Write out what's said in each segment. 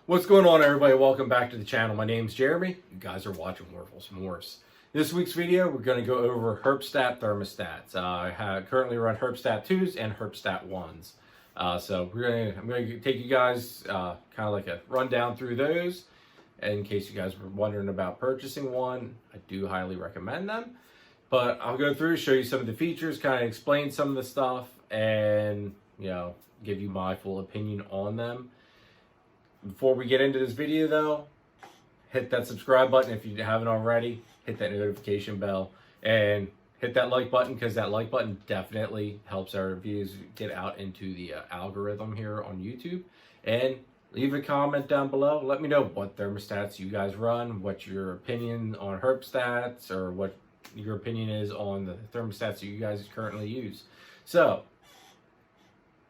What's going on, everybody? Welcome back to the channel. My name's Jeremy. You guys are watching Morphs. This week's video, we're going to go over Herpstat thermostats. I currently run Herpstat 2s and Herpstat 1s. I'm going to take you guys kind of like a rundown through those. In case you guys were wondering about purchasing one, I do highly recommend them. But I'll go through, show you some of the features, kind of explain some of the stuff, and give you my full opinion on them. Before we get into this video though, hit that subscribe button if you haven't already, hit that notification bell, and hit that like button because that like button definitely helps our reviews get out into the algorithm here on YouTube. And leave a comment down below. Let me know what thermostats you guys run, what's your opinion on Herpstats, or what your opinion is on the thermostats that you guys currently use. So,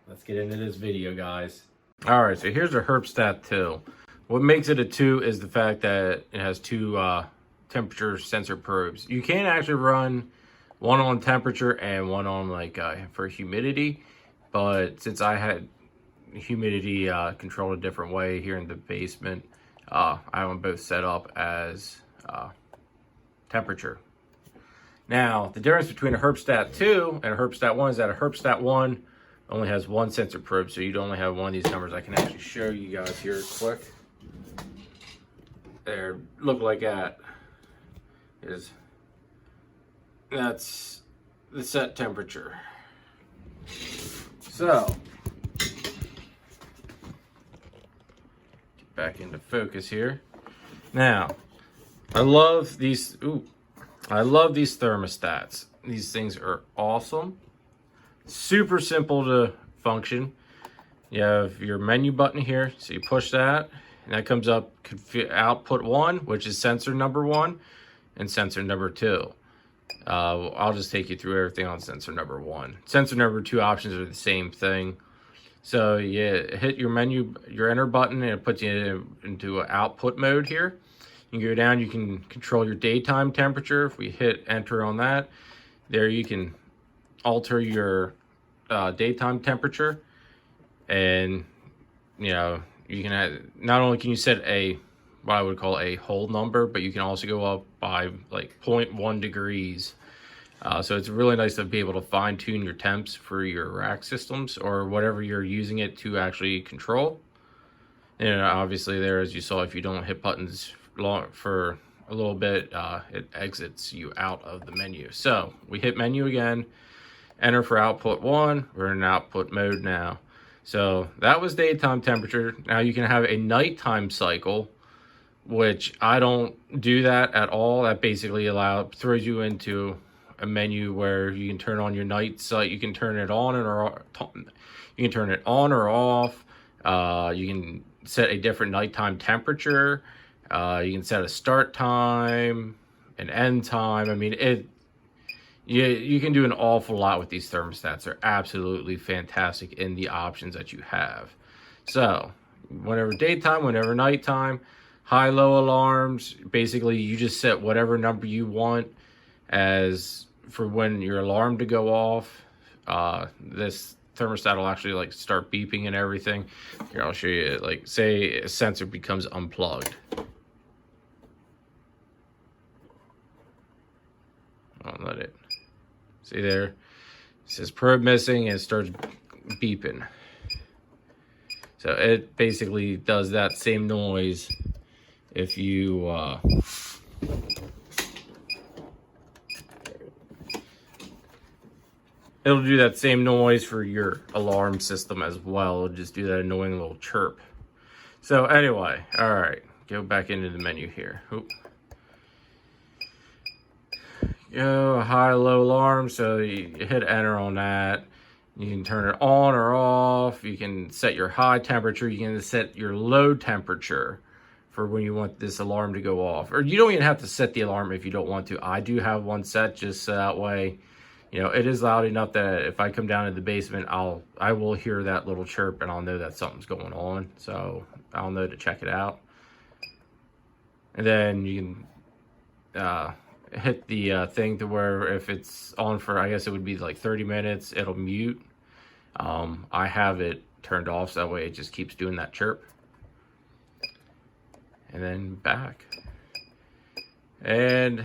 let's get into this video, guys. Alright, so here's a Herpstat 2. What makes it a 2 is the fact that it has two temperature sensor probes. You can actually run one on temperature and one on for humidity, but since I had humidity controlled a different way here in the basement, I have them both set up as temperature. Now, the difference between a Herpstat 2 and a Herpstat 1 is that a Herpstat 1 only has one sensor probe, so you'd only have one of these numbers. I can actually show you guys here quick. There, look like that. That's the set temperature. So, get back into focus here. Now, I love these thermostats. These things are awesome. Super simple to function. You have your menu button here, so you push that, and that comes up output 1, which is sensor number 1, and sensor number 2. I'll just take you through everything on sensor number 1. Sensor number 2 options are the same thing. So you hit your menu, your enter button, and it puts you into output mode here. You can go down, you can control your daytime temperature. If we hit enter on that, there you can alter your daytime temperature, and you can add, not only can you set what I would call a whole number, but you can also go up by like 0.1 degrees. So it's really nice to be able to fine tune your temps for your rack systems or whatever you're using it to actually control. And obviously there, as you saw, if you don't hit buttons for a little bit, it exits you out of the menu. So we hit menu again, enter for output 1. We're in output mode now. So that was daytime temperature. Now you can have a nighttime cycle, which I don't do that at all. That basically throws you into a menu where you can turn on your night site. You can turn it on or off. You can set a different nighttime temperature. You can set a start time, an end time. I mean, you can do an awful lot with these thermostats. They're absolutely fantastic in the options that you have. So, whenever daytime, whenever nighttime, high-low alarms, basically you just set whatever number you want as for when your alarm to go off. This thermostat will actually start beeping and everything. Here, I'll show you, say a sensor becomes unplugged. I'll let it. See there? It says probe missing and it starts beeping. So it basically does that same noise if you it'll do that same noise for your alarm system as well. It'll just do that annoying little chirp. So anyway, all right, go back into the menu here. Oop. High-low alarm, so you hit enter on that. You can turn it on or off. You can set your high temperature. You can set your low temperature for when you want this alarm to go off. Or you don't even have to set the alarm if you don't want to. I do have one set just so that way, it is loud enough that if I come down to the basement, I will hear that little chirp and I'll know that something's going on. So I'll know to check it out. And then you can hit the thing to where if it's on for, I guess it would be like 30 minutes, it'll mute. I have it turned off so that way it just keeps doing that chirp. and then back. And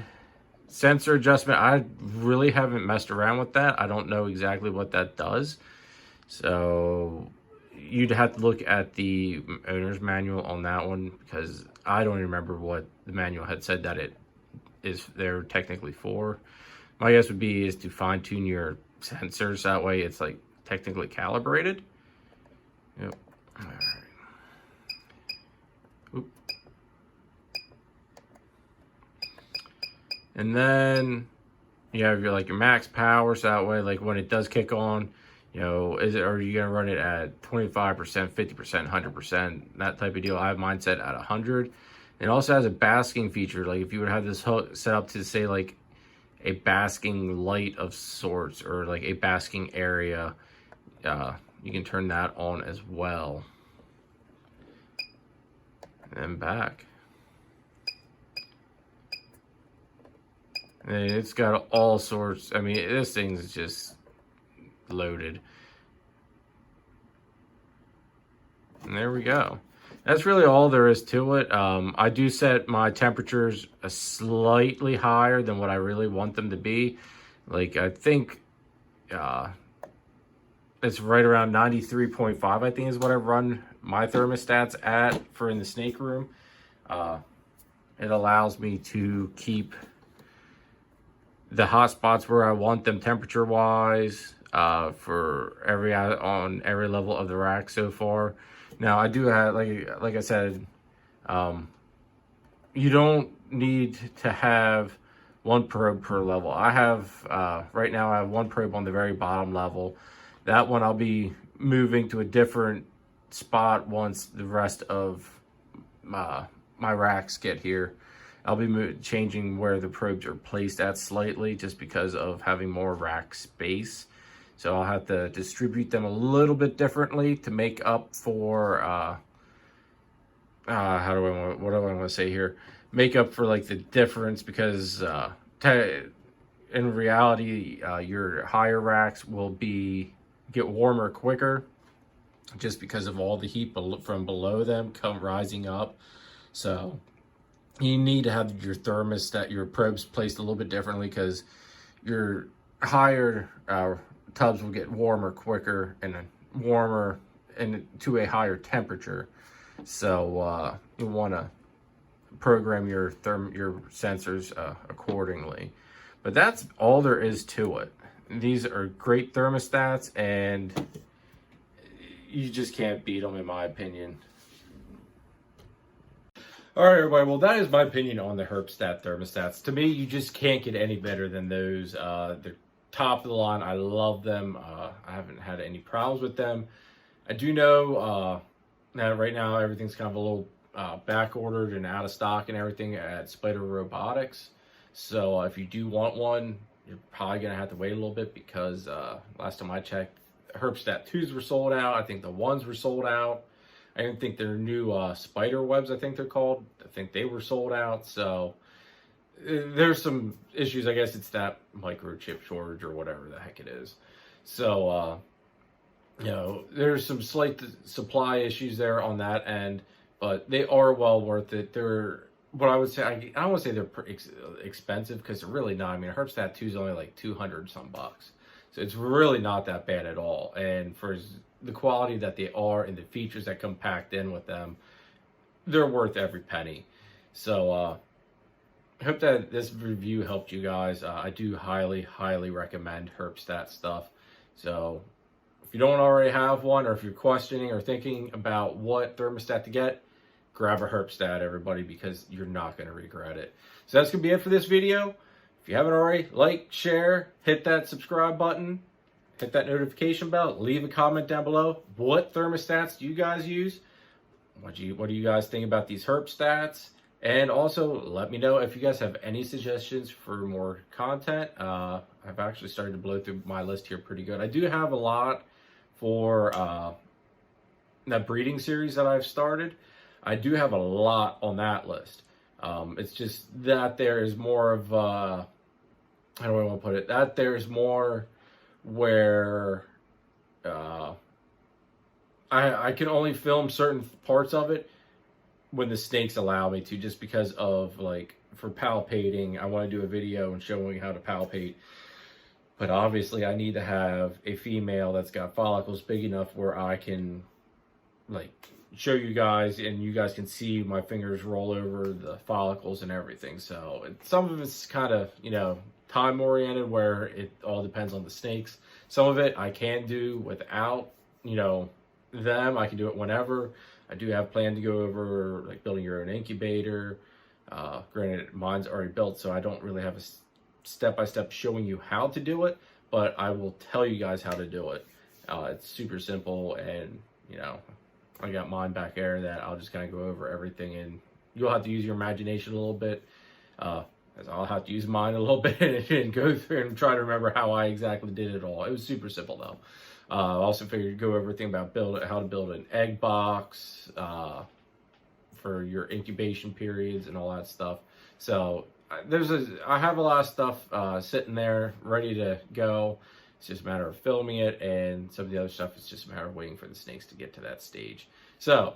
sensor adjustment, I really haven't messed around with that. I don't know exactly what that does. So you'd have to look at the owner's manual on that one, because I don't remember what the manual had said that it is they're technically for. My guess would be is to fine tune your sensors. That way it's like technically calibrated. Yep. All right. Oop. And then you have your max power, so that way like when it does kick on, you know, are you gonna run it at 25%, 50%, 100%, that type of deal? I have mine set at 100. It also has a basking feature. Like if you would have this hook set up to say like a basking light of sorts, or like a basking area, you can turn that on as well. And back. And it's got all sorts. I mean, this thing's just loaded. And there we go. That's really all there is to it. I do set my temperatures a slightly higher than what I really want them to be. Like I think it's right around 93.5, I think is what I run my thermostats at for in the snake room. It allows me to keep the hot spots where I want them temperature wise, for on every level of the rack so far. Now I do have, like I said, you don't need to have one probe per level. I have right now I have one probe on the very bottom level. That one I'll be moving to a different spot once the rest of my racks get here. I'll be changing where the probes are placed at slightly, just because of having more rack space. So I'll have to distribute them a little bit differently to make up for, what do I want to say here? Make up for like the difference, because in reality, your higher racks will get warmer quicker, just because of all the heat from below them come rising up. So you need to have your thermostat, your probes placed a little bit differently, because your higher tubs will get warmer quicker and warmer and to a higher temperature. So you want to program your sensors accordingly. But that's all there is to it. These are great thermostats, and you just can't beat them, in my opinion. All right, everybody. Well, that is my opinion on the Herpstat thermostats. To me, you just can't get any better than those. They're top of the line. I love them. I haven't had any problems with them. I do know that right now everything's kind of a little back ordered and out of stock and everything at Spider Robotics. So if you do want one, you're probably gonna have to wait a little bit, because last time I checked, Herpstat 2s were sold out. I think the 1s were sold out. I didn't think their new spider webs, I think they're called, I think they were sold out. So there's some issues. I guess it's that microchip shortage or whatever the heck it is. So you know, there's some slight supply issues there on that end, but they are well worth it. They're, what I would say, I don't want to say they're expensive, because they're really not. I mean, a Herpstat 2 is only like 200 some bucks. So it's really not that bad at all. And for the quality that they are and the features that come packed in with them, they're worth every penny. So I hope that this review helped you guys. I do highly recommend Herpstat stuff. So if you don't already have one, or if you're questioning or thinking about what thermostat to get, grab a Herpstat, everybody, because you're not going to regret it. So that's going to be it for this video. If you haven't already, like, share, hit that subscribe button, hit that notification bell, leave a comment down below. What thermostats do you guys use? What do you guys think about these Herpstats? And also, let me know if you guys have any suggestions for more content. I've actually started to blow through my list here pretty good. I do have a lot for that breeding series that I've started. I do have a lot on that list. It's just that there is more of, how do I want to put it? That there's more where I can only film certain parts of it when the snakes allow me to, just because of like for palpating. I want to do a video and showing how to palpate, but obviously I need to have a female that's got follicles big enough where I can like show you guys and you guys can see my fingers roll over the follicles and everything. So some of it's kind of, you know, time oriented where it all depends on the snakes. Some of it I can do without, you know, them. I can do it whenever. I do have planned to go over like building your own incubator. Granted, mine's already built, so I don't really have a step-by-step showing you how to do it, but I will tell you guys how to do it. It's super simple, and you know, I got mine back there that I'll just kind of go over everything, and you'll have to use your imagination a little bit, as I'll have to use mine a little bit and go through and try to remember how I exactly did it all. It was super simple though. I also figured go over everything about how to build an egg box for your incubation periods and all that stuff. So I have a lot of stuff sitting there ready to go. It's just a matter of filming it, and some of the other stuff it's just a matter of waiting for the snakes to get to that stage. So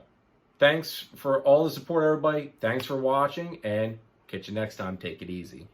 thanks for all the support, everybody. Thanks for watching, and catch you next time. Take it easy.